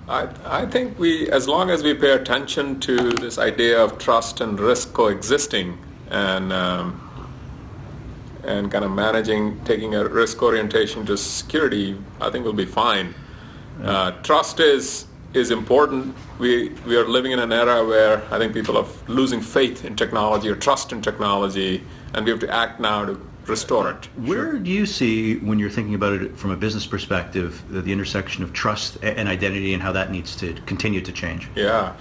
I think as long as we pay attention to this idea of trust and risk coexisting, and kind of taking a risk orientation to security, I think we'll be fine. Trust is important. We are living in an era where I think people are losing faith in technology or trust in technology, and we have to act now to restore it. Where do you see, when you're thinking about it from a business perspective, the intersection of trust and identity and how that needs to continue to change? Yeah,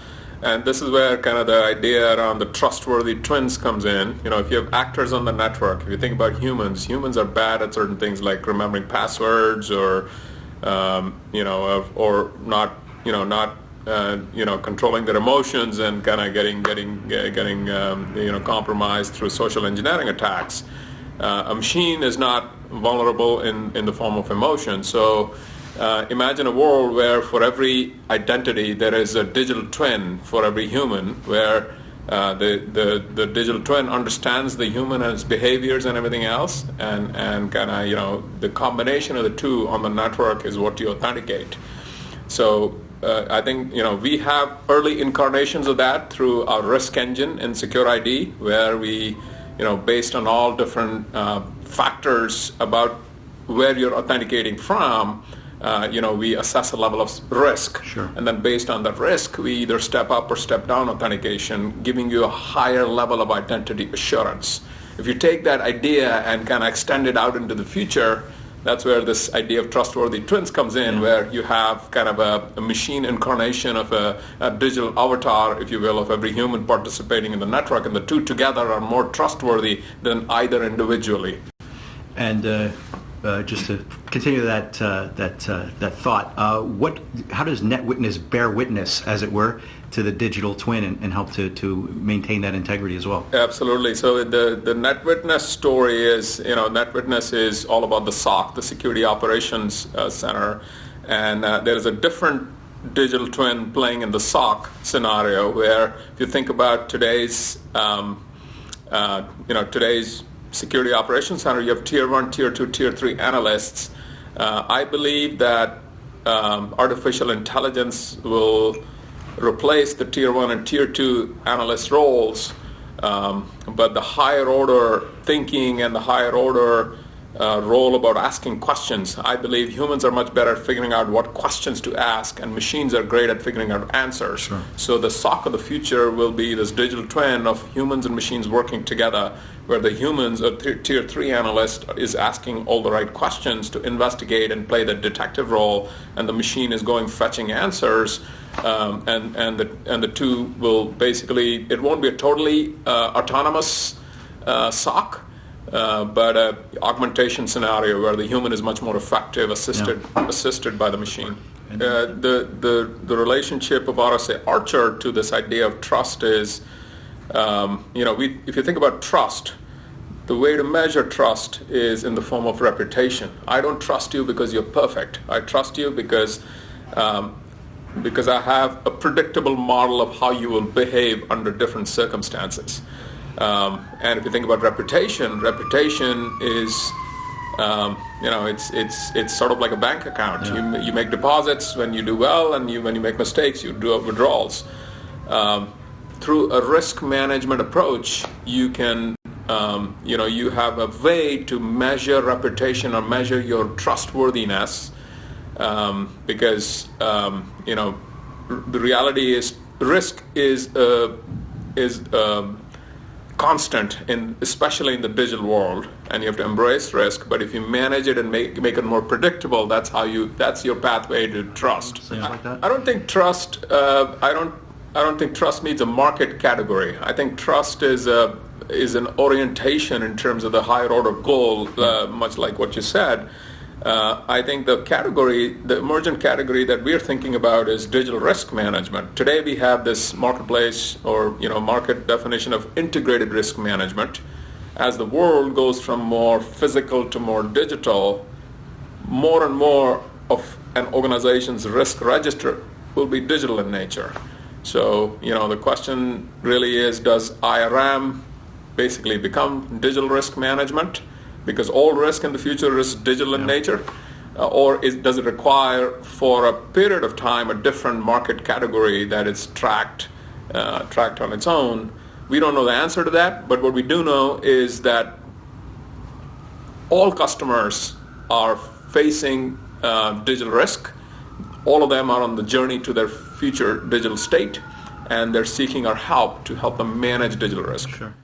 and this is where kind of the idea around the trustworthy twins comes in. If you have actors on the network, if you think about humans are bad at certain things like remembering passwords or or not controlling their emotions and kind of getting compromised through social engineering attacks. A machine is not vulnerable in the form of emotion. So imagine a world where for every identity there is a digital twin for every human, where the digital twin understands the human and its behaviors and everything else, and kind of the combination of the two on the network is what you authenticate. So I think we have early incarnations of that through our risk engine in SecurID, where we based on all different factors about where you're authenticating from, we assess a level of risk. Sure. And then based on that risk, we either step up or step down authentication, giving you a higher level of identity assurance. If you take that idea and kind of extend it out into the future, that's where this idea of trustworthy twins comes in, where you have kind of a machine incarnation of a digital avatar, if you will, of every human participating in the network, and the two together are more trustworthy than either individually. And just to continue that thought, how does Netwitness bear witness, as it were, to the digital twin and help to maintain that integrity as well? Absolutely. So the Netwitness story is, Netwitness is all about the SOC, the Security Operations Center, and there is a different digital twin playing in the SOC scenario, where if you think about today's Security Operations Center, you have Tier 1, Tier 2, Tier 3 analysts. I believe that artificial intelligence will replace the Tier 1 and Tier 2 analyst roles, but the higher order thinking and the higher order role about asking questions, I believe humans are much better at figuring out what questions to ask, and machines are great at figuring out answers. Sure. So the SOC of the future will be this digital twin of humans and machines working together, where the humans, a Tier 3 analyst, is asking all the right questions to investigate and play the detective role, and the machine is going fetching answers, and the two will basically, it won't be a totally autonomous SOC, but an augmentation scenario where the human is much more effective, assisted by the machine. The relationship of RSA Archer to this idea of trust is, if you think about trust, the way to measure trust is in the form of reputation. I don't trust you because you're perfect. I trust you because I have a predictable model of how you will behave under different circumstances. And if you think about reputation is, it's sort of like a bank account. Yeah. You make deposits when you do well, and when you make mistakes, you do withdrawals. Through a risk management approach, you can, you have a way to measure reputation or measure your trustworthiness, because the reality is risk is constant, especially in the digital world, and you have to embrace risk. But if you manage it and make it more predictable, that's your pathway to trust. Things like that? I don't think trust. I don't think trust needs a market category. I think trust is an orientation in terms of the higher order goal, much like what you said. I think the emergent category that we're thinking about is digital risk management. Today we have this marketplace or market definition of integrated risk management. As the world goes from more physical to more digital, more and more of an organization's risk register will be digital in nature. So, the question really is, does IRM basically become digital risk management? Because all risk in the future is digital in nature. or does it require for a period of time a different market category that is tracked on its own? We don't know the answer to that, but what we do know is that all customers are facing digital risk. All of them are on the journey to their future digital state, and they're seeking our help to help them manage digital risk. Sure.